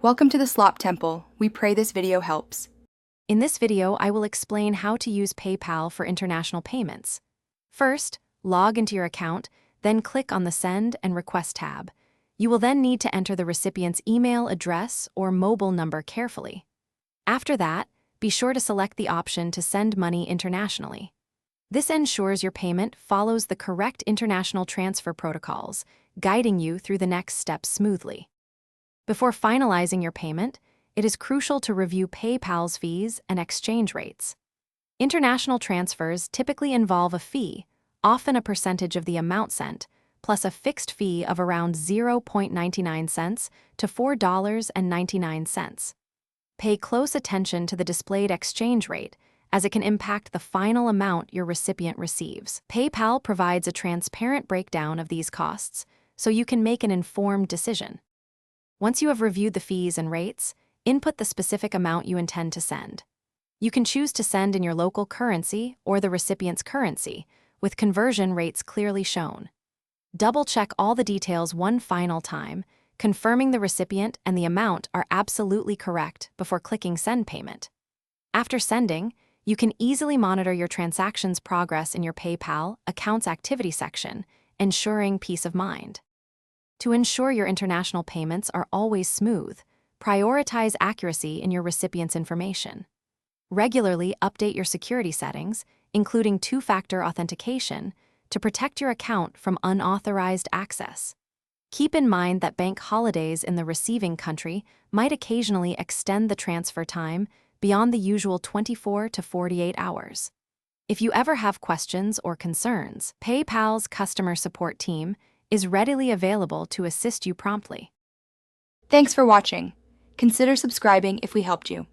Welcome to the Slop Temple. We pray this video helps. In this video, I will explain how to use PayPal for international payments. First, log into your account, then click on the Send and Request tab. You will then need to enter the recipient's email address or mobile number carefully. After that, be sure to select the option to send money internationally. This ensures your payment follows the correct international transfer protocols, guiding you through the next steps smoothly. Before finalizing your payment, it is crucial to review PayPal's fees and exchange rates. International transfers typically involve a fee, often a percentage of the amount sent, plus a fixed fee of around 0.99 cents to $4.99. Pay close attention to the displayed exchange rate, as it can impact the final amount your recipient receives. PayPal provides a transparent breakdown of these costs, so you can make an informed decision. Once you have reviewed the fees and rates, input the specific amount you intend to send. You can choose to send in your local currency or the recipient's currency, with conversion rates clearly shown. Double-check all the details one final time, confirming the recipient and the amount are absolutely correct before clicking Send Payment. After sending, you can easily monitor your transaction's progress in your PayPal Accounts Activity section, ensuring peace of mind. To ensure your international payments are always smooth, prioritize accuracy in your recipient's information. Regularly update your security settings, including two-factor authentication, to protect your account from unauthorized access. Keep in mind that bank holidays in the receiving country might occasionally extend the transfer time beyond the usual 24 to 48 hours. If you ever have questions or concerns, PayPal's customer support team is readily available to assist you promptly. Thanks for watching. Consider subscribing if we helped you.